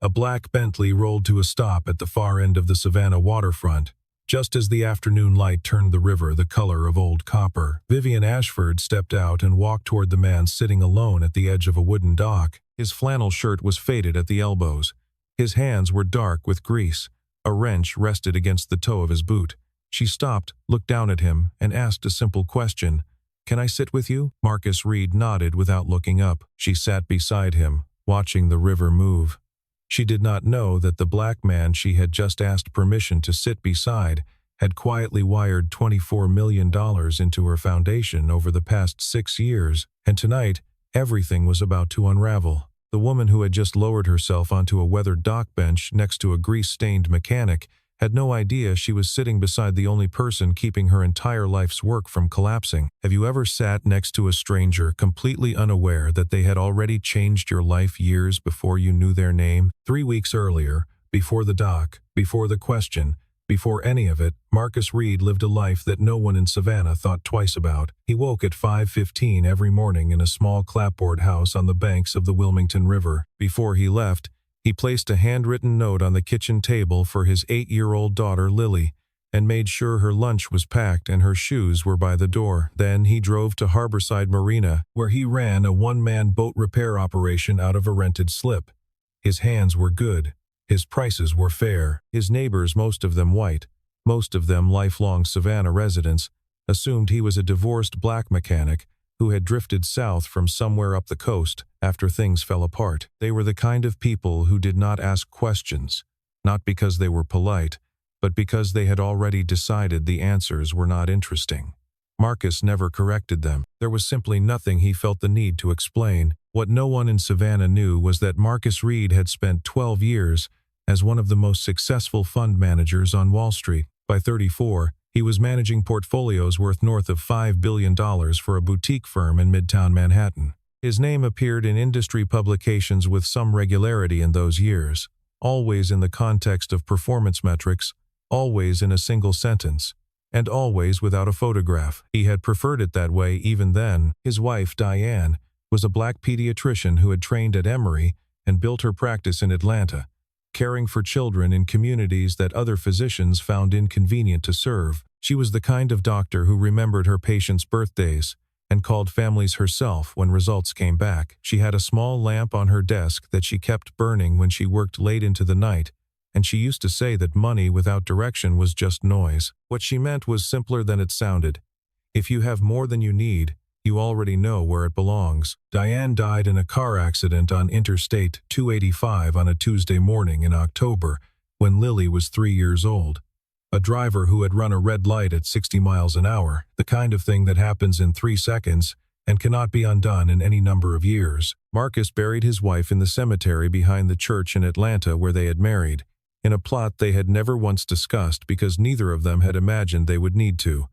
A black Bentley rolled to a stop at the far end of the Savannah waterfront. Just as the afternoon light turned the river the color of old copper, Vivian Ashford stepped out and walked toward the man sitting alone at the edge of a wooden dock. His flannel shirt was faded at the elbows. His hands were dark with grease. A wrench rested against the toe of his boot. She stopped, looked down at him, and asked a simple question. "Can I sit with you?" Marcus Reed nodded without looking up. She sat beside him, watching the river move. She did not know that the black man she had just asked permission to sit beside had quietly wired $24 million into her foundation over the past 6 years, and tonight, everything was about to unravel. The woman who had just lowered herself onto a weathered dock bench next to a grease-stained mechanic had no idea she was sitting beside the only person keeping her entire life's work from collapsing. Have you ever sat next to a stranger completely unaware that they had already changed your life years before you knew their name? 3 weeks earlier, before the dock, before the question, before any of it, Marcus Reed lived a life that no one in Savannah thought twice about. He woke at 5:15 every morning in a small clapboard house on the banks of the Wilmington River. Before he left, he placed a handwritten note on the kitchen table for his 8-year-old daughter Lily, and made sure her lunch was packed and her shoes were by the door. Then he drove to Harborside Marina, where he ran a one-man boat repair operation out of a rented slip. His hands were good. His prices were fair. His neighbors, most of them white, most of them lifelong Savannah residents, assumed he was a divorced black mechanic who had drifted south from somewhere up the coast after things fell apart. They were the kind of people who did not ask questions, not because they were polite, but because they had already decided the answers were not interesting. Marcus never corrected them. There was simply nothing he felt the need to explain. What no one in Savannah knew was that Marcus Reed had spent 12 years as one of the most successful fund managers on Wall Street. By 34, he was managing portfolios worth north of $5 billion for a boutique firm in Midtown Manhattan. His name appeared in industry publications with some regularity in those years, always in the context of performance metrics, always in a single sentence, and always without a photograph. He had preferred it that way even then. His wife, Diane, was a black pediatrician who had trained at Emory and built her practice in Atlanta, caring for children in communities that other physicians found inconvenient to serve. She was the kind of doctor who remembered her patients' birthdays and called families herself when results came back. She had a small lamp on her desk that she kept burning when she worked late into the night, and she used to say that money without direction was just noise. What she meant was simpler than it sounded. If you have more than you need, you already know where it belongs. Diane died in a car accident on Interstate 285 on a Tuesday morning in October when Lily was 3 years old. A driver who had run a red light at 60 miles an hour, the kind of thing that happens in 3 seconds and cannot be undone in any number of years. Marcus buried his wife in the cemetery behind the church in Atlanta where they had married, in a plot they had never once discussed because neither of them had imagined they would need to.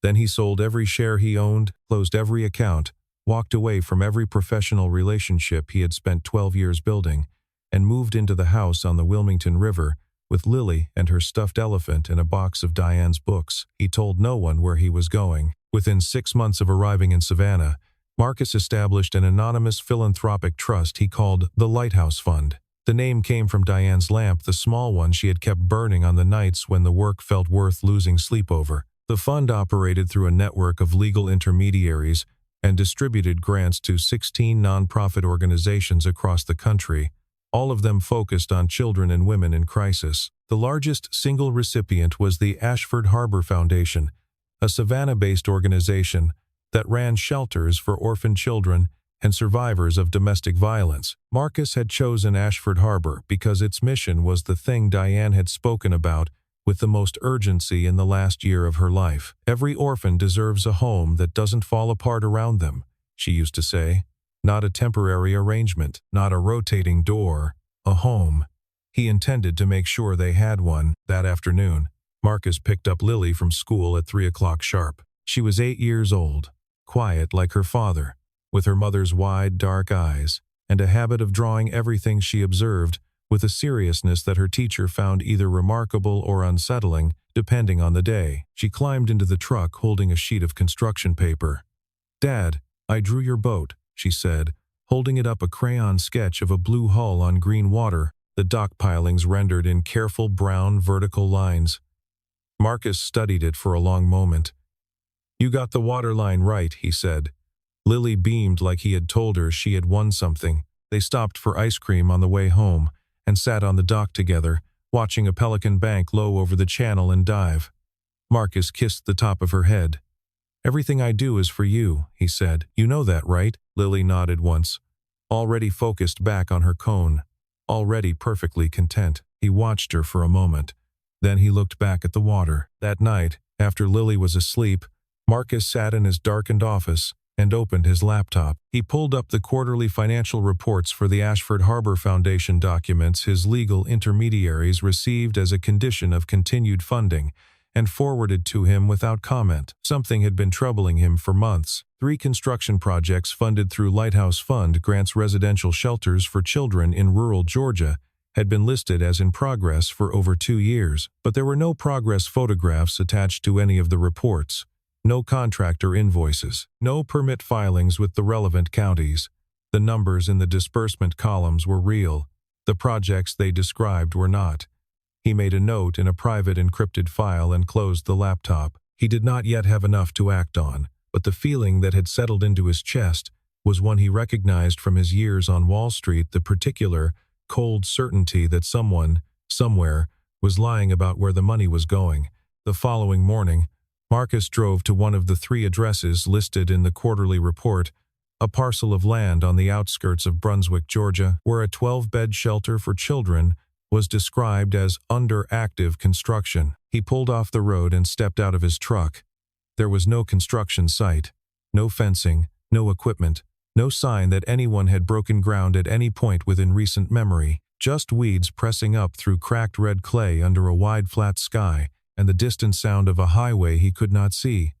Then he sold every share he owned, closed every account, walked away from every professional relationship he had spent 12 years building, and moved into the house on the Wilmington River with Lily and her stuffed elephant and a box of Diane's books. He told no one where he was going. Within 6 months of arriving in Savannah, Marcus established an anonymous philanthropic trust he called the Lighthouse Fund. The name came from Diane's lamp, the small one she had kept burning on the nights when the work felt worth losing sleep over. The fund operated through a network of legal intermediaries and distributed grants to 16 nonprofit organizations across the country, all of them focused on children and women in crisis. The largest single recipient was the Ashford Harbor Foundation, a Savannah-based organization that ran shelters for orphan children and survivors of domestic violence. Marcus had chosen Ashford Harbor because its mission was the thing Diane had spoken about with the most urgency in the last year of her life. Every orphan deserves a home that doesn't fall apart around them, she used to say. Not a temporary arrangement, not a rotating door, a home. He intended to make sure they had one. That afternoon, Marcus picked up Lily from school at 3 o'clock sharp. She was 8 years old, quiet like her father, with her mother's wide, dark eyes, and a habit of drawing everything she observed with a seriousness that her teacher found either remarkable or unsettling, depending on the day. She climbed into the truck holding a sheet of construction paper. "Dad, I drew your boat," she said, holding it up, a crayon sketch of a blue hull on green water. the dock pilings rendered in careful brown vertical lines. Marcus studied it for a long moment. "You got the waterline right," he said. Lily beamed like he had told her she had won something. They stopped for ice cream on the way home and sat on the dock together, watching a pelican bank low over the channel and dive. Marcus kissed the top of her head. "Everything I do is for you," he said. "You know that, right?" Lily nodded once, already focused back on her cone, already perfectly content. He watched her for a moment. Then he looked back at the water. That night, after Lily was asleep, Marcus sat in his darkened office and opened his laptop. He pulled up the quarterly financial reports for the Ashford Harbor Foundation documents his legal intermediaries received as a condition of continued funding, and forwarded to him without comment. Something had been troubling him for months. 3 construction projects funded through Lighthouse Fund grants residential shelters for children in rural Georgia had been listed as in progress for over 2 years, but there were no progress photographs attached to any of the reports, no contractor invoices, no permit filings with the relevant counties. The numbers in the disbursement columns were real. The projects they described were not. He made a note in a private encrypted file and closed the laptop. He did not yet have enough to act on, but the feeling that had settled into his chest was one he recognized from his years on Wall Street, the particular, cold certainty that someone, somewhere, was lying about where the money was going. The following morning, Marcus drove to one of the 3 addresses listed in the quarterly report, a parcel of land on the outskirts of Brunswick, Georgia, where a 12-bed shelter for children was described as under active construction. He pulled off the road and stepped out of his truck. There was no construction site, no fencing, no equipment, no sign that anyone had broken ground at any point within recent memory, just weeds pressing up through cracked red clay under a wide flat sky, and the distant sound of a highway he could not see.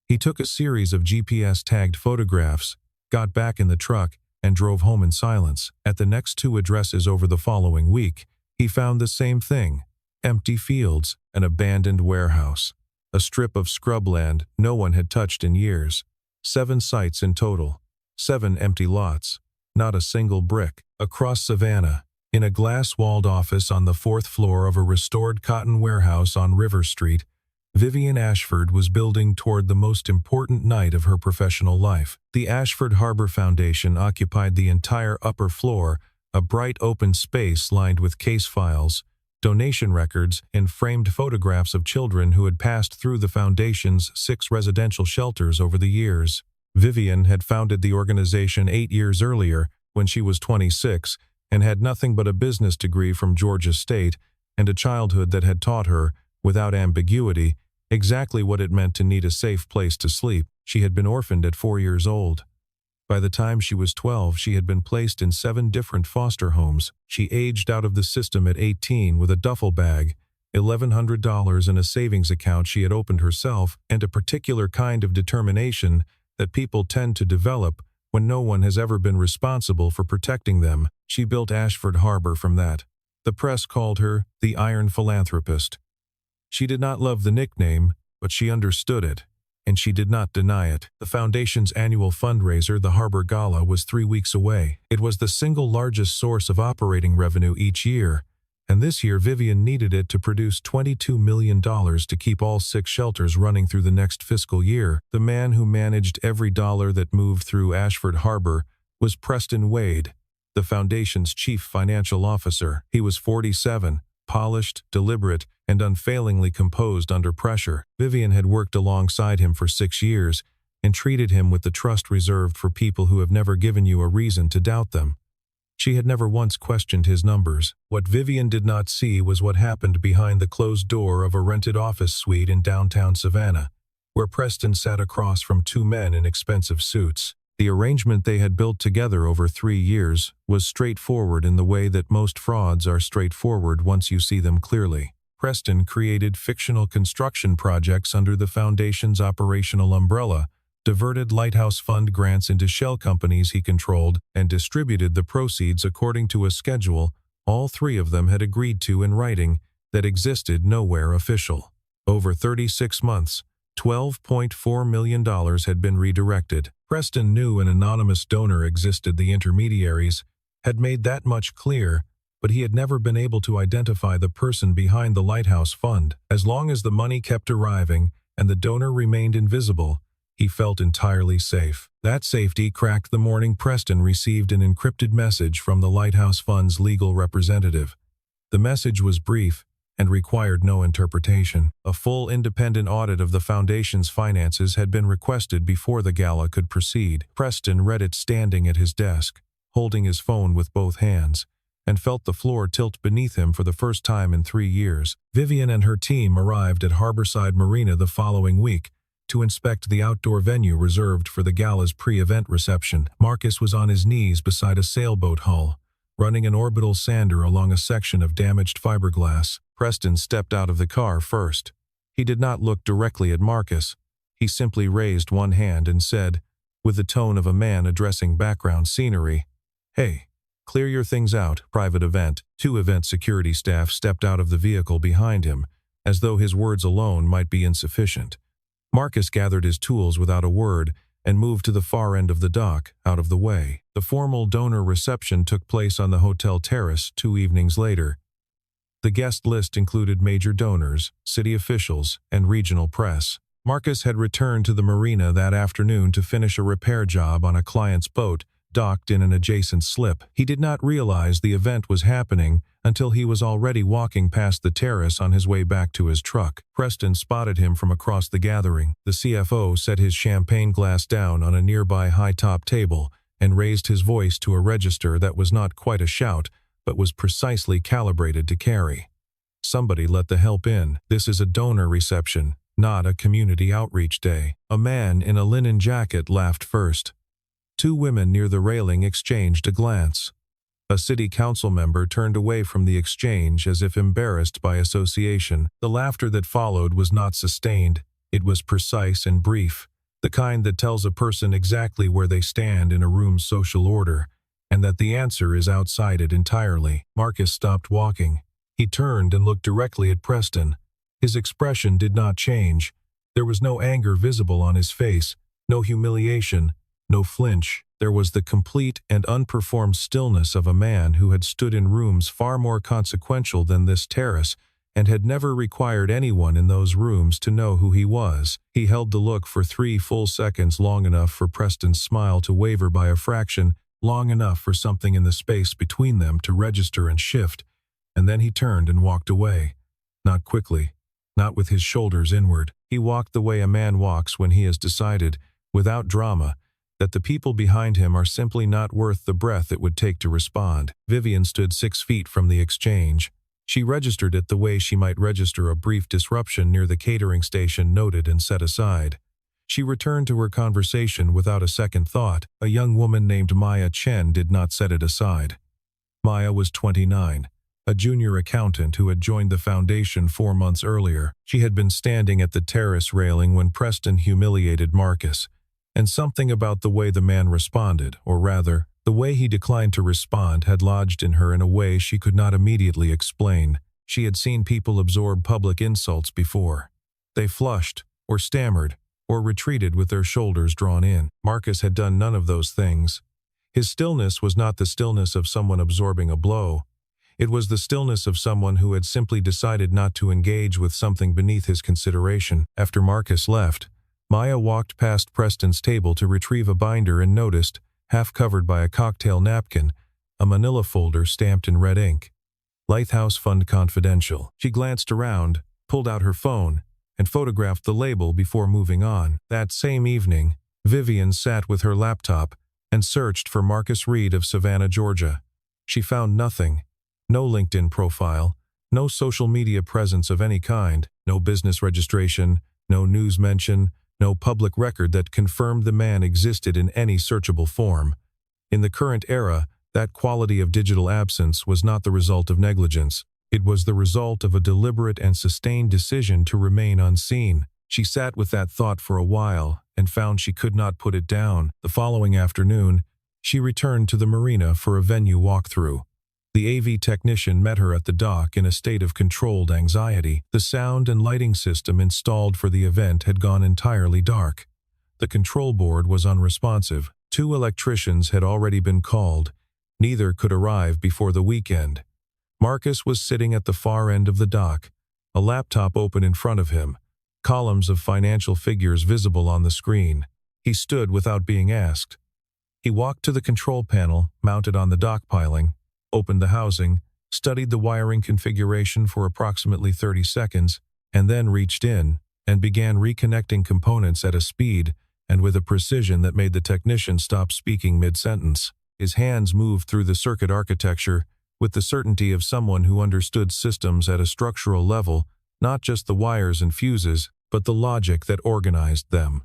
He took a series of GPS-tagged photographs, got back in the truck, and drove home in silence. At the next 2 addresses over the following week, he found the same thing: empty fields, an abandoned warehouse, a strip of scrubland no one had touched in years. 7 sites in total, 7 empty lots, not a single brick. Across Savannah, in a glass-walled office on the 4th floor of a restored cotton warehouse on River Street, Vivian Ashford was building toward the most important night of her professional life. The Ashford Harbor Foundation occupied the entire upper floor, a bright open space lined with case files, donation records, and framed photographs of children who had passed through the foundation's 6 residential shelters over the years. Vivian had founded the organization 8 years earlier, when she was 26, and had nothing but a business degree from Georgia State and a childhood that had taught her, without ambiguity, exactly what it meant to need a safe place to sleep. She had been orphaned at 4 years old. By the time she was 12, she had been placed in 7 different foster homes. She aged out of the system at 18 with a duffel bag, $1,100 in a savings account she had opened herself, and a particular kind of determination that people tend to develop when no one has ever been responsible for protecting them. She built Ashford Harbor from that. The press called her the Iron Philanthropist. She did not love the nickname, but she understood it, and she did not deny it. The foundation's annual fundraiser, the Harbor Gala, was 3 weeks away. It was the single largest source of operating revenue each year, and this year Vivian needed it to produce $22 million to keep all 6 shelters running through the next fiscal year. The man who managed every dollar that moved through Ashford Harbor was Preston Wade, the foundation's chief financial officer. He was 47, polished, deliberate, and unfailingly composed under pressure. Vivian had worked alongside him for 6 years and treated him with the trust reserved for people who have never given you a reason to doubt them. She had never once questioned his numbers. What Vivian did not see was what happened behind the closed door of a rented office suite in downtown Savannah, where Preston sat across from 2 men in expensive suits. The arrangement they had built together over 3 years was straightforward in the way that most frauds are straightforward once you see them clearly. Preston created fictional construction projects under the foundation's operational umbrella, diverted Lighthouse Fund grants into shell companies he controlled, and distributed the proceeds according to a schedule all 3 of them had agreed to in writing that existed nowhere official. Over 36 months, $12.4 million had been redirected. Preston knew an anonymous donor existed. The intermediaries had made that much clear, but he had never been able to identify the person behind the Lighthouse Fund. As long as the money kept arriving and the donor remained invisible, he felt entirely safe. That safety cracked the morning Preston received an encrypted message from the Lighthouse Fund's legal representative. The message was brief and required no interpretation. A full independent audit of the foundation's finances had been requested before the gala could proceed. Preston read it standing at his desk, holding his phone with both hands, and felt the floor tilt beneath him for the first time in 3 years. Vivian and her team arrived at Harborside Marina the following week to inspect the outdoor venue reserved for the gala's pre-event reception. Marcus was on his knees beside a sailboat hull, running an orbital sander along a section of damaged fiberglass. Preston stepped out of the car first. He did not look directly at Marcus. He simply raised one hand and said, with the tone of a man addressing background scenery, "Hey, clear your things out, private event." 2 event security staff stepped out of the vehicle behind him, as though his words alone might be insufficient. Marcus gathered his tools without a word and moved to the far end of the dock, out of the way. The formal donor reception took place on the hotel terrace 2 evenings later. The guest list included major donors, city officials, and regional press. Marcus had returned to the marina that afternoon to finish a repair job on a client's boat docked in an adjacent slip. He did not realize the event was happening until he was already walking past the terrace on his way back to his truck. Preston spotted him from across the gathering. The CFO set his champagne glass down on a nearby high-top table and raised his voice to a register that was not quite a shout, but was precisely calibrated to carry. "Somebody let the help in. This is a donor reception, not a community outreach day." A man in a linen jacket laughed first. 2 women near the railing exchanged a glance. A city council member turned away from the exchange as if embarrassed by association. The laughter that followed was not sustained. It was precise and brief, the kind that tells a person exactly where they stand in a room's social order, and that the answer is outside it entirely. Marcus stopped walking. He turned and looked directly at Preston. His expression did not change. There was no anger visible on his face, no humiliation, no flinch. There was the complete and unperformed stillness of a man who had stood in rooms far more consequential than this terrace and had never required anyone in those rooms to know who he was. He held the look for 3 full seconds, long enough for Preston's smile to waver by a fraction, long enough for something in the space between them to register and shift, and then he turned and walked away. Not quickly, not with his shoulders inward. He walked the way a man walks when he has decided, without drama, that the people behind him are simply not worth the breath it would take to respond. Vivian stood 6 feet from the exchange. She registered it the way she might register a brief disruption near the catering station, noted and set aside. She returned to her conversation without a second thought. A young woman named Maya Chen did not set it aside. Maya was 29, a junior accountant who had joined the foundation 4 months earlier. She had been standing at the terrace railing when Preston humiliated Marcus, and something about the way the man responded, or rather, the way he declined to respond, had lodged in her in a way she could not immediately explain. She had seen people absorb public insults before. They flushed, or stammered, or retreated with their shoulders drawn in. Marcus had done none of those things. His stillness was not the stillness of someone absorbing a blow. It was the stillness of someone who had simply decided not to engage with something beneath his consideration. After Marcus left, Maya walked past Preston's table to retrieve a binder and noticed, half covered by a cocktail napkin, a manila folder stamped in red ink. Lighthouse Fund Confidential. She glanced around, pulled out her phone, and photographed the label before moving on. That same evening, Vivian sat with her laptop and searched for Marcus Reed of Savannah, Georgia. She found nothing. No LinkedIn profile, no social media presence of any kind, no business registration, no news mention, no public record that confirmed the man existed in any searchable form. In the current era, that quality of digital absence was not the result of negligence. It was the result of a deliberate and sustained decision to remain unseen. She sat with that thought for a while and found she could not put it down. The following afternoon, she returned to the marina for a venue walkthrough. The AV technician met her at the dock in a state of controlled anxiety. The sound and lighting system installed for the event had gone entirely dark. The control board was unresponsive. 2 electricians had already been called. Neither could arrive before the weekend. Marcus was sitting at the far end of the dock, a laptop open in front of him, columns of financial figures visible on the screen. He stood without being asked. He walked to the control panel mounted on the dock piling, opened the housing, studied the wiring configuration for approximately 30 seconds, and then reached in and began reconnecting components at a speed and with a precision that made the technician stop speaking mid-sentence. His hands moved through the circuit architecture with the certainty of someone who understood systems at a structural level, not just the wires and fuses, but the logic that organized them.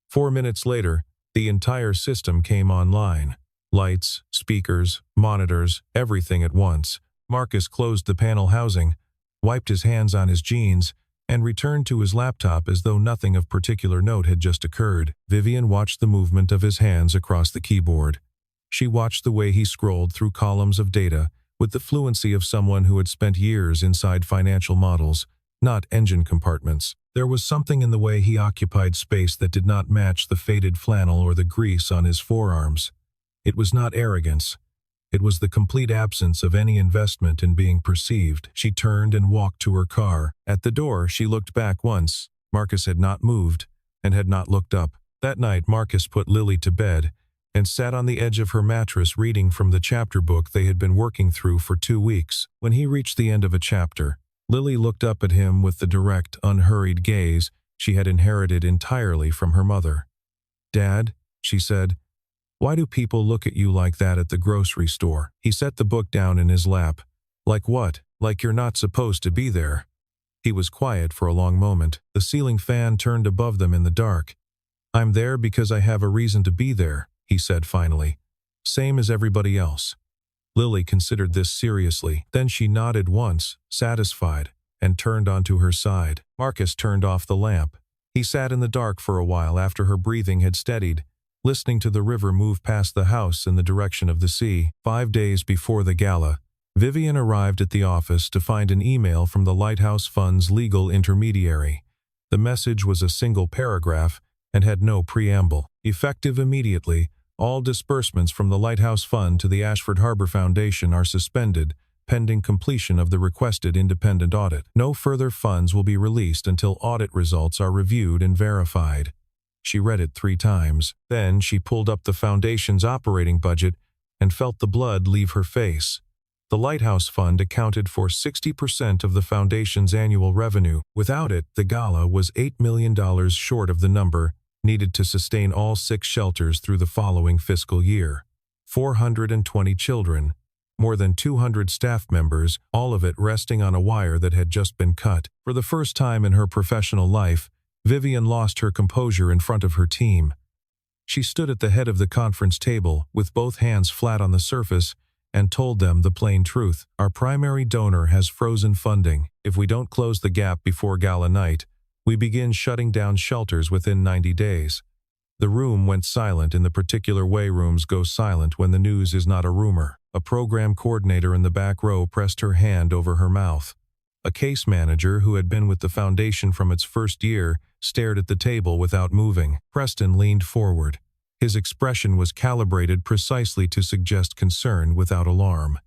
4 minutes later, the entire system came online. Lights, speakers, monitors, everything at once. Marcus closed the panel housing, wiped his hands on his jeans, and returned to his laptop as though nothing of particular note had just occurred. Vivian watched the movement of his hands across the keyboard. She watched the way he scrolled through columns of data with the fluency of someone who had spent years inside financial models, not engine compartments. There was something in the way he occupied space that did not match the faded flannel or the grease on his forearms. It was not arrogance. It was the complete absence of any investment in being perceived. She turned and walked to her car. At the door, she looked back once. Marcus had not moved and had not looked up. That night, Marcus put Lily to bed and sat on the edge of her mattress reading from the chapter book they had been working through for 2 weeks. When he reached the end of a chapter, Lily looked up at him with the direct, unhurried gaze she had inherited entirely from her mother. "Dad," she said, "why do people look at you like that at the grocery store?" He set the book down in his lap. "Like what? Like you're not supposed to be there." He was quiet for a long moment. The ceiling fan turned above them in the dark. "I'm there because I have a reason to be there," he said finally. "Same as everybody else." Lily considered this seriously. Then she nodded once, satisfied, and turned onto her side. Marcus turned off the lamp. He sat in the dark for a while after her breathing had steadied, listening to the river move past the house in the direction of the sea. 5 days before the gala, Vivian arrived at the office to find an email from the Lighthouse Fund's legal intermediary. The message was a single paragraph and had no preamble. Effective immediately, all disbursements from the Lighthouse Fund to the Ashford Harbor Foundation are suspended, pending completion of the requested independent audit. No further funds will be released until audit results are reviewed and verified. She read it 3 times. Then she pulled up the foundation's operating budget and felt the blood leave her face. The Lighthouse Fund accounted for 60% of the foundation's annual revenue. Without it, the gala was $8 million short of the number needed to sustain all 6 shelters through the following fiscal year. 420 children, more than 200 staff members, all of it resting on a wire that had just been cut. For the first time in her professional life, Vivian lost her composure in front of her team. She stood at the head of the conference table with both hands flat on the surface and told them the plain truth. "Our primary donor has frozen funding. If we don't close the gap before gala night, we begin shutting down shelters within 90 days. The room went silent in the particular way rooms go silent when the news is not a rumor. A program coordinator in the back row pressed her hand over her mouth. A case manager who had been with the foundation from its first year stared at the table without moving. Preston leaned forward. His expression was calibrated precisely to suggest concern without alarm.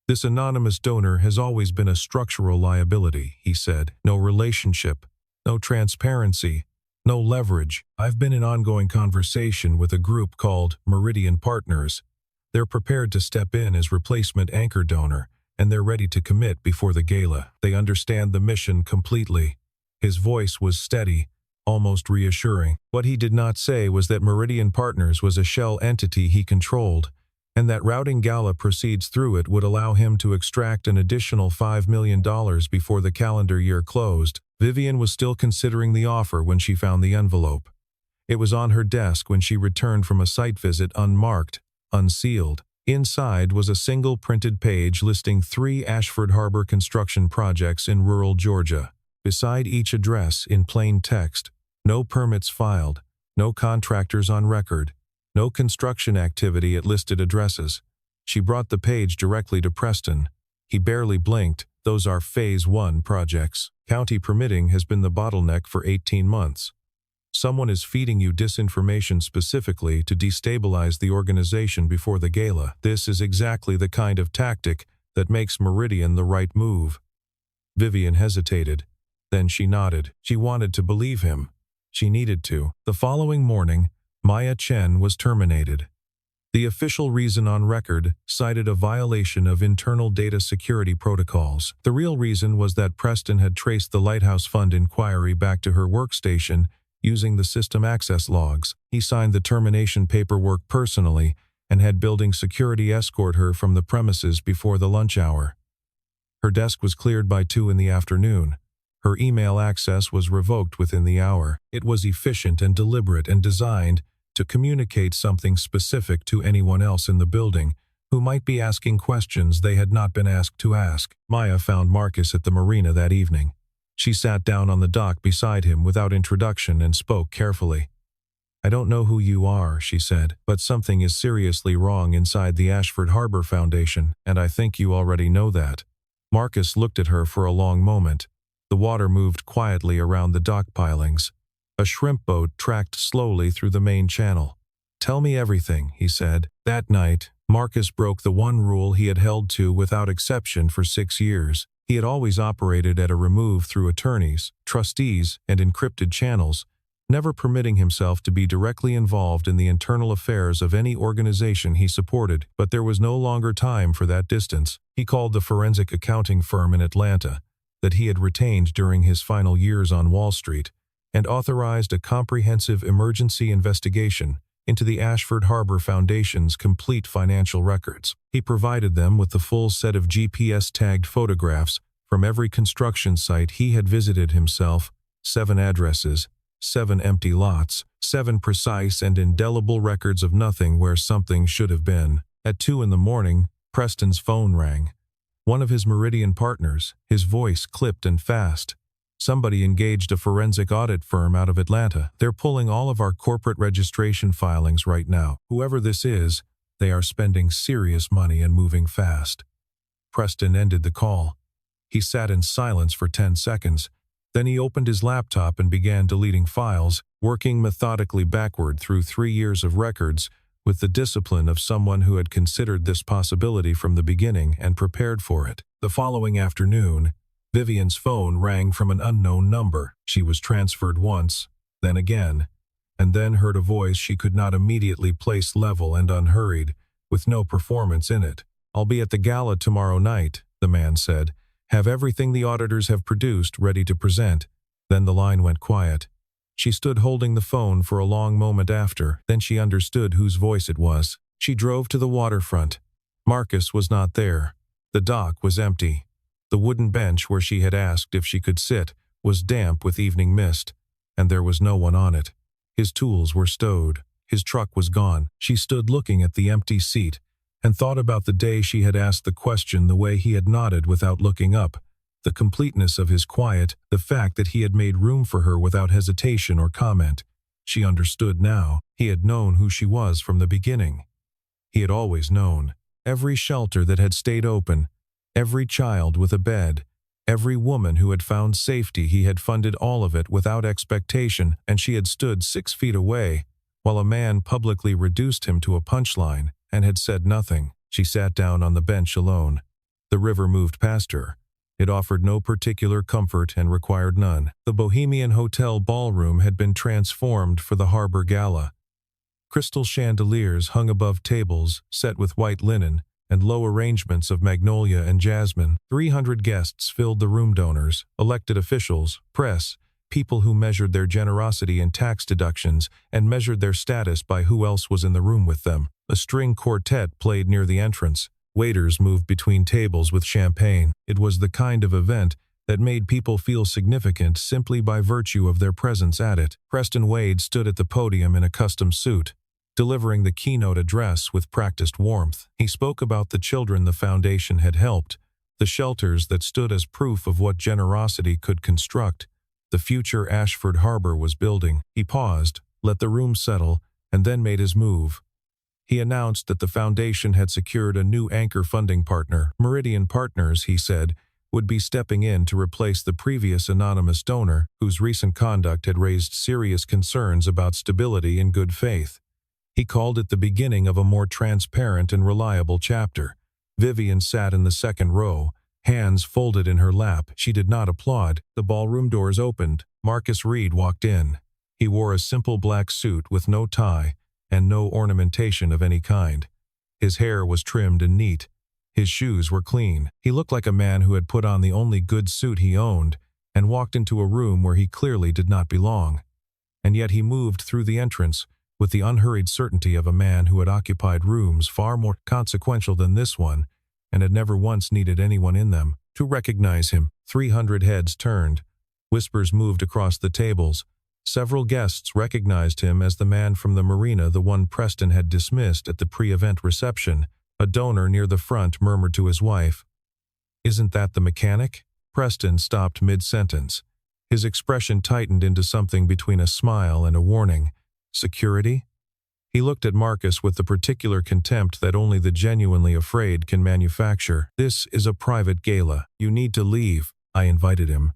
"This anonymous donor has always been a structural liability," he said. "No relationship, no transparency, no leverage. I've been in ongoing conversation with a group called Meridian Partners. They're prepared to step in as replacement anchor donor, and they're ready to commit before the gala. They understand the mission completely." His voice was steady, almost reassuring. What he did not say was that Meridian Partners was a shell entity he controlled, and that routing gala proceeds through it would allow him to extract an additional $5 million before the calendar year closed. Vivian was still considering the offer when she found the envelope. It was on her desk when she returned from a site visit unmarked, unsealed. Inside was a single printed page listing 3 Ashford Harbor construction projects in rural Georgia. Beside each address, in plain text, no permits filed, no contractors on record, no construction activity at listed addresses. She brought the page directly to Preston. He barely blinked. "Those are Phase 1 projects. County permitting has been the bottleneck for 18 months. Someone is feeding you disinformation specifically to destabilize the organization before the gala. This is exactly the kind of tactic that makes Meridian the right move." Vivian hesitated. Then she nodded. She wanted to believe him. She needed to. The following morning, Maya Chen was terminated. The official reason on record cited a violation of internal data security protocols. The real reason was that Preston had traced the Lighthouse Fund inquiry back to her workstation using the system access logs. He signed the termination paperwork personally and had building security escort her from the premises before the lunch hour. Her desk was cleared by 2 in the afternoon. Her email access was revoked within the hour. It was efficient and deliberate and designed to communicate something specific to anyone else in the building who might be asking questions they had not been asked to ask. Maya found Marcus at the marina that evening. She sat down on the dock beside him without introduction and spoke carefully. "I don't know who you are," she said, "but something is seriously wrong inside the Ashford Harbor Foundation, and I think you already know that." Marcus looked at her for a long moment. The water moved quietly around the dock pilings. A shrimp boat tracked slowly through the main channel. "Tell me everything," he said. That night, Marcus broke the one rule he had held to without exception for 6 years. He had always operated at a remove through attorneys, trustees, and encrypted channels, never permitting himself to be directly involved in the internal affairs of any organization he supported. But there was no longer time for that distance. He called the forensic accounting firm in Atlanta that he had retained during his final years on Wall Street, and authorized a comprehensive emergency investigation into the Ashford Harbor Foundation's complete financial records. He provided them with the full set of GPS-tagged photographs from every construction site he had visited himself, 7 addresses, 7 empty lots, 7 precise and indelible records of nothing where something should have been. At 2 in the morning, Preston's phone rang. One of his Meridian partners, his voice clipped and fast. "Somebody engaged a forensic audit firm out of Atlanta. They're pulling all of our corporate registration filings right now. Whoever this is, they are spending serious money and moving fast." Preston ended the call. He sat in silence for 10 seconds. Then he opened his laptop and began deleting files, working methodically backward through 3 years of records with the discipline of someone who had considered this possibility from the beginning and prepared for it. The following afternoon, Vivian's phone rang from an unknown number. She was transferred once, then again, and then heard a voice she could not immediately place level and unhurried, with no performance in it. "I'll be at the gala tomorrow night," the man said. "Have everything the auditors have produced ready to present." Then the line went quiet. She stood holding the phone for a long moment after, then she understood whose voice it was. She drove to the waterfront. Marcus was not there. The dock was empty. The wooden bench where she had asked if she could sit was damp with evening mist, and there was no one on it. His tools were stowed. His truck was gone. She stood looking at the empty seat and thought about the day she had asked the question, the way he had nodded without looking up, the completeness of his quiet, the fact that he had made room for her without hesitation or comment. She understood now. He had known who she was from the beginning. He had always known. Every shelter that had stayed open, every child with a bed, every woman who had found safety, he had funded all of it without expectation, and she had stood 6 feet away, while a man publicly reduced him to a punchline and had said nothing. She sat down on the bench alone. The river moved past her. It offered no particular comfort and required none. The Bohemian Hotel ballroom had been transformed for the Harbor Gala. Crystal chandeliers hung above tables set with white linen, and low arrangements of magnolia and jasmine. 300 guests filled the room: donors, elected officials, press, people who measured their generosity in tax deductions and measured their status by who else was in the room with them. A string quartet played near the entrance. Waiters moved between tables with champagne. It was the kind of event that made people feel significant simply by virtue of their presence at it. Preston Wade stood at the podium in a custom suit, delivering the keynote address with practiced warmth. He spoke about the children the foundation had helped, the shelters that stood as proof of what generosity could construct, the future Ashford Harbor was building. He paused, let the room settle, and then made his move. He announced that the foundation had secured a new anchor funding partner. Meridian Partners, he said, would be stepping in to replace the previous anonymous donor, whose recent conduct had raised serious concerns about stability and good faith. He called it the beginning of a more transparent and reliable chapter. Vivian sat in the second row, hands folded in her lap. She did not applaud. The ballroom doors opened. Marcus Reed walked in. He wore a simple black suit with no tie and no ornamentation of any kind. His hair was trimmed and neat. His shoes were clean. He looked like a man who had put on the only good suit he owned and walked into a room where he clearly did not belong. And yet he moved through the entrance with the unhurried certainty of a man who had occupied rooms far more consequential than this one and had never once needed anyone in them to recognize him. 300 heads turned. Whispers moved across the tables. Several guests recognized him as the man from the marina, the one Preston had dismissed at the pre-event reception. A donor near the front murmured to his wife, "Isn't that the mechanic?" Preston stopped mid-sentence. His expression tightened into something between a smile and a warning. Security? He looked at Marcus with the particular contempt that only the genuinely afraid can manufacture. "This is a private gala. You need to leave." I invited him.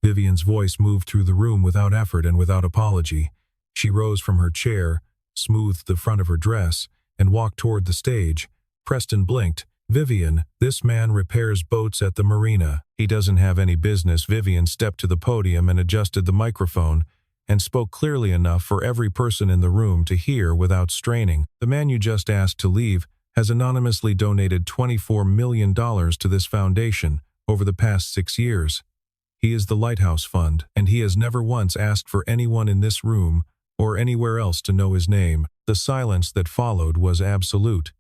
Vivian's voice moved through the room without effort and without apology. She rose from her chair, smoothed the front of her dress, and walked toward the stage. Preston blinked. "Vivian, this man repairs boats at the marina. He doesn't have any business." Vivian stepped to the podium and adjusted the microphone, and spoke clearly enough for every person in the room to hear without straining. "The man you just asked to leave has anonymously donated $24 million to this foundation over the past 6 years. He is the Lighthouse Fund, and he has never once asked for anyone in this room or anywhere else to know his name." The silence that followed was absolute.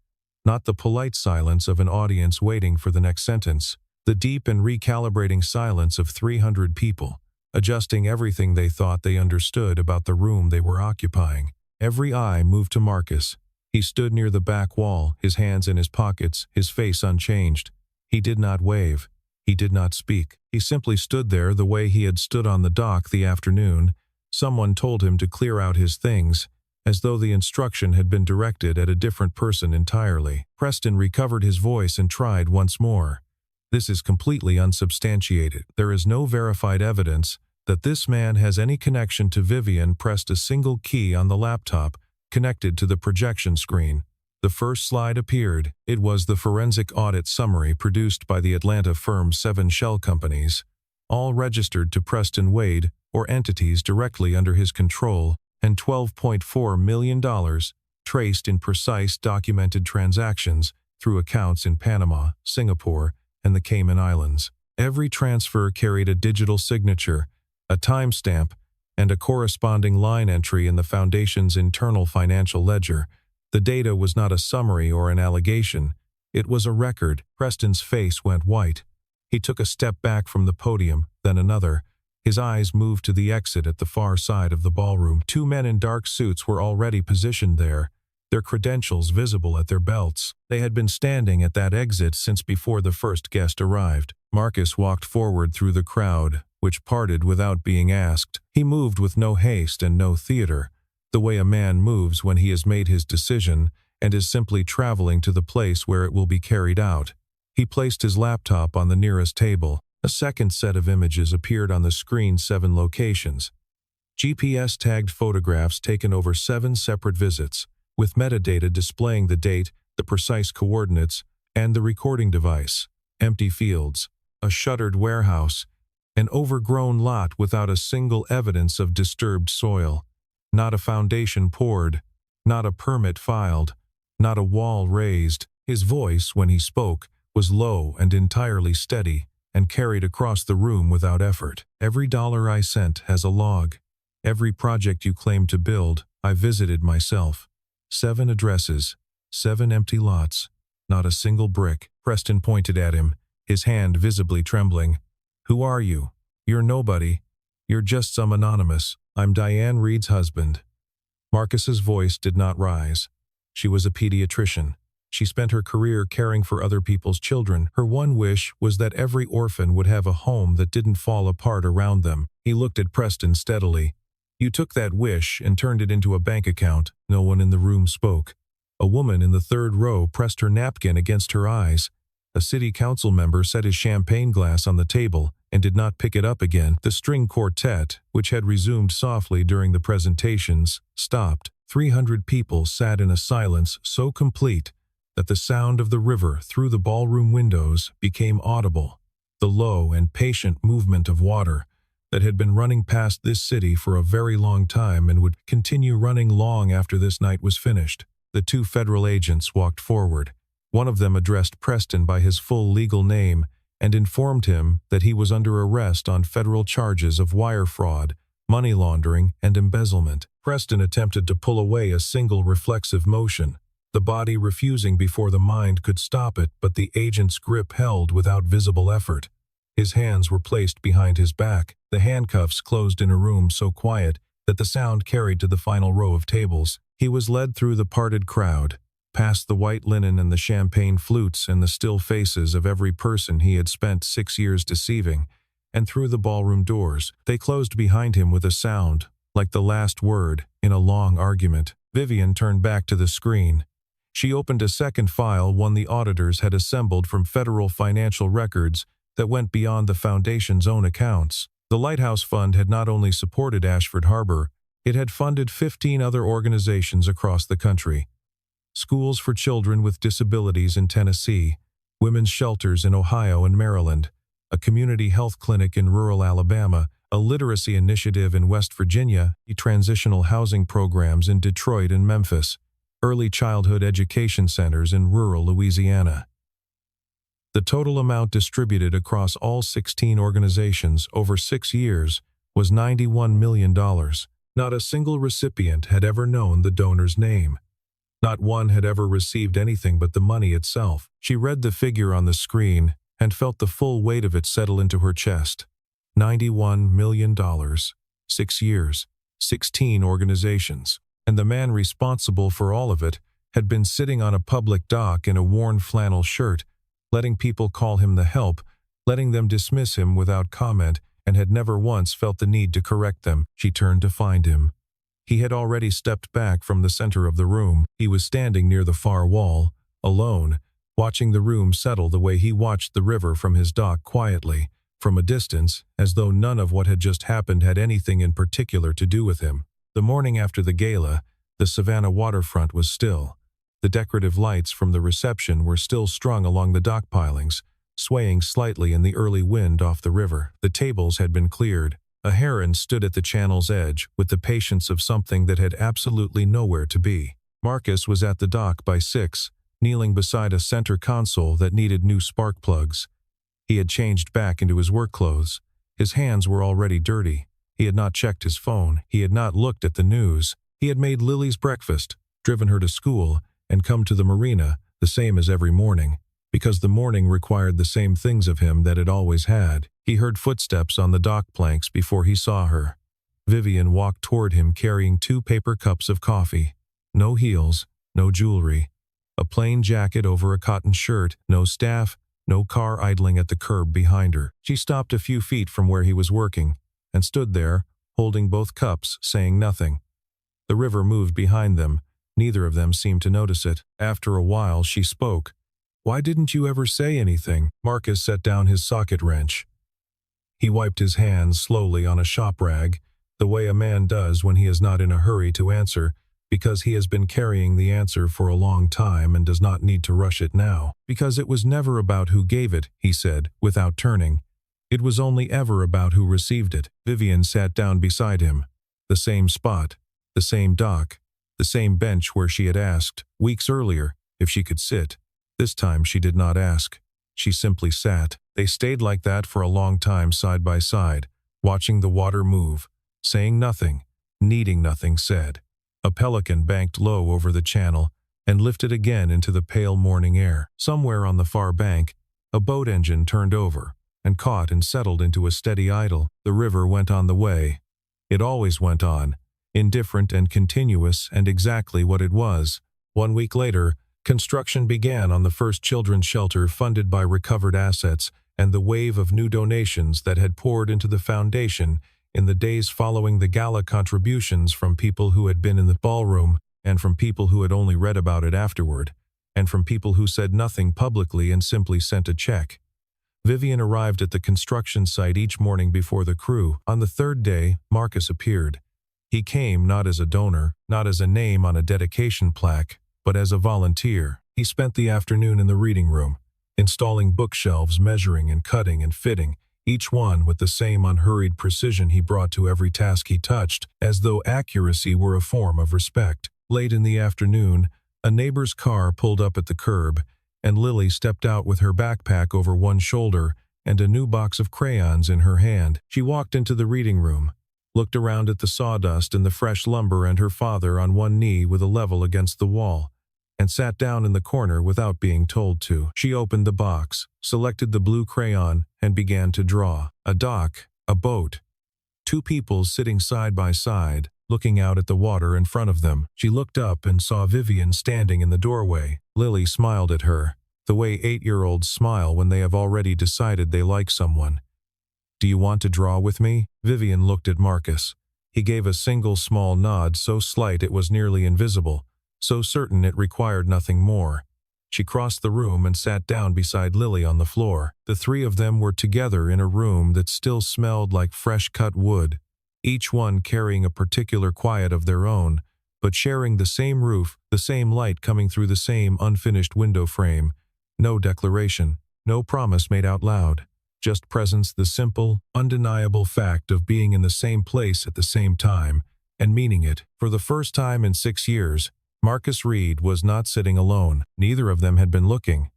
Not the polite silence of an audience waiting for the next sentence. The deep and recalibrating silence of 300 people, adjusting everything they thought they understood about the room they were occupying. Every eye moved to Marcus. He stood near the back wall, his hands in his pockets, his face unchanged. He did not wave. He did not speak. He simply stood there the way he had stood on the dock the afternoon. Someone told him to clear out his things, as though the instruction had been directed at a different person entirely. Preston recovered his voice and tried once more. "This is completely unsubstantiated. There is no verified evidence that this man has any connection to Vivian." Pressed a single key on the laptop connected to the projection screen. The first slide appeared. It was the forensic audit summary produced by the Atlanta firm 7 Shell Companies, all registered to Preston Wade or entities directly under his control, and $12.4 million traced in precise documented transactions through accounts in Panama, Singapore, and the Cayman Islands. Every transfer carried a digital signature, a timestamp, and a corresponding line entry in the foundation's internal financial ledger. The data was not a summary or an allegation. It was a record. Preston's face went white. He took a step back from the podium, then another. His eyes moved to the exit at the far side of the ballroom. 2 men in dark suits were already positioned there, their credentials visible at their belts. They had been standing at that exit since before the first guest arrived. Marcus walked forward through the crowd, which parted without being asked. He moved with no haste and no theater, the way a man moves when he has made his decision and is simply traveling to the place where it will be carried out. He placed his laptop on the nearest table. A second set of images appeared on the screen. 7 locations. GPS-tagged photographs taken over 7 separate visits, with metadata displaying the date, the precise coordinates, and the recording device. Empty fields, a shuttered warehouse, an overgrown lot without a single evidence of disturbed soil. Not a foundation poured, not a permit filed, not a wall raised. His voice, when he spoke, was low and entirely steady, and carried across the room without effort. "Every dollar I sent has a log. Every project you claimed to build, I visited myself. 7 addresses, 7 empty lots, not a single brick." Preston pointed at him, his hand visibly trembling. "Who are you? You're nobody. You're just some anonymous." "I'm Diane Reed's husband." Marcus's voice did not rise. She was a pediatrician. She spent her career caring for other people's children. Her one wish was that every orphan would have a home that didn't fall apart around them. He looked at Preston steadily. "You took that wish and turned it into a bank account." No one in the room spoke. A woman in the 3rd row pressed her napkin against her eyes. A city council member set his champagne glass on the table and did not pick it up again. The string quartet, which had resumed softly during the presentations, stopped. 300 people sat in a silence so complete that the sound of the river through the ballroom windows became audible, the low and patient movement of water that had been running past this city for a very long time and would continue running long after this night was finished. The two federal agents walked forward. One of them addressed Preston by his full legal name and informed him that he was under arrest on federal charges of wire fraud, money laundering, and embezzlement. Preston attempted to pull away a single reflexive motion, the body refusing before the mind could stop it, but the agent's grip held without visible effort. His hands were placed behind his back, the handcuffs closed in a room so quiet that the sound carried to the final row of tables. He was led through the parted crowd, past the white linen and the champagne flutes and the still faces of every person he had spent 6 years deceiving, and through the ballroom doors. They closed behind him with a sound, like the last word in a long argument. Vivian turned back to the screen. She opened a second file, one the auditors had assembled from federal financial records that went beyond the Foundation's own accounts. The Lighthouse Fund had not only supported Ashford Harbor, it had funded 15 other organizations across the country. Schools for children with disabilities in Tennessee, women's shelters in Ohio and Maryland, a community health clinic in rural Alabama, a literacy initiative in West Virginia, transitional housing programs in Detroit and Memphis, early childhood education centers in rural Louisiana. The total amount distributed across all 16 organizations over 6 years was $91 million. Not a single recipient had ever known the donor's name. Not one had ever received anything but the money itself. She read the figure on the screen and felt the full weight of it settle into her chest. $91 million. 6 years. 16 organizations. And the man responsible for all of it had been sitting on a public dock in a worn flannel shirt, letting people call him the help, letting them dismiss him without comment, and had never once felt the need to correct them. She turned to find him. He had already stepped back from the center of the room. He was standing near the far wall, alone, watching the room settle the way he watched the river from his dock quietly, from a distance, as though none of what had just happened had anything in particular to do with him. The morning after the gala, the Savannah waterfront was still. The decorative lights from the reception were still strung along the dock pilings, swaying slightly in the early wind off the river. The tables had been cleared. A heron stood at the channel's edge with the patience of something that had absolutely nowhere to be. Marcus was at the dock by 6, kneeling beside a center console that needed new spark plugs. He had changed back into his work clothes. His hands were already dirty. He had not checked his phone. He had not looked at the news. He had made Lily's breakfast, driven her to school, and come to the marina, the same as every morning, because the morning required the same things of him that it always had. He heard footsteps on the dock planks before he saw her. Vivian walked toward him carrying 2 paper cups of coffee. No heels, no jewelry. A plain jacket over a cotton shirt, no staff, no car idling at the curb behind her. She stopped a few feet from where he was working, and stood there, holding both cups, saying nothing. The river moved behind them. Neither of them seemed to notice it. After a while, she spoke. "Why didn't you ever say anything?" Marcus set down his socket wrench. He wiped his hands slowly on a shop rag, the way a man does when he is not in a hurry to answer, because he has been carrying the answer for a long time and does not need to rush it now. "Because it was never about who gave it," he said, without turning. "It was only ever about who received it." Vivian sat down beside him. The same spot, the same dock, the same bench where she had asked, weeks earlier, if she could sit. This time she did not ask. She simply sat. They stayed like that for a long time side by side, watching the water move, saying nothing, needing nothing said. A pelican banked low over the channel and lifted again into the pale morning air. Somewhere on the far bank, a boat engine turned over and caught and settled into a steady idle. The river went on the way. It always went on, indifferent and continuous and exactly what it was. 1 week later, construction began on the first children's shelter funded by recovered assets and the wave of new donations that had poured into the foundation in the days following the gala, contributions from people who had been in the ballroom and from people who had only read about it afterward, and from people who said nothing publicly and simply sent a check. Vivian arrived at the construction site each morning before the crew. On the 3rd day, Marcus appeared. He came not as a donor, not as a name on a dedication plaque, but as a volunteer. He spent the afternoon in the reading room, installing bookshelves, measuring and cutting and fitting, each one with the same unhurried precision he brought to every task he touched, as though accuracy were a form of respect. Late in the afternoon, a neighbor's car pulled up at the curb, and Lily stepped out with her backpack over one shoulder and a new box of crayons in her hand. She walked into the reading room, looked around at the sawdust and the fresh lumber and her father on one knee with a level against the wall, and sat down in the corner without being told to. She opened the box, selected the blue crayon, and began to draw. A dock, a boat, two people sitting side by side, looking out at the water in front of them. She looked up and saw Vivian standing in the doorway. Lily smiled at her, the way 8-year-olds smile when they have already decided they like someone. "Do you want to draw with me?" Vivian looked at Marcus. He gave a single small nod so slight it was nearly invisible, so certain it required nothing more. She crossed the room and sat down beside Lily on the floor. The three of them were together in a room that still smelled like fresh-cut wood, each one carrying a particular quiet of their own, but sharing the same roof, the same light coming through the same unfinished window frame. No declaration, no promise made out loud, just presence, the simple, undeniable fact of being in the same place at the same time, and meaning it. For the first time in 6 years, Marcus Reed was not sitting alone. Neither of them had been looking,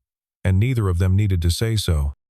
and neither of them needed to say so.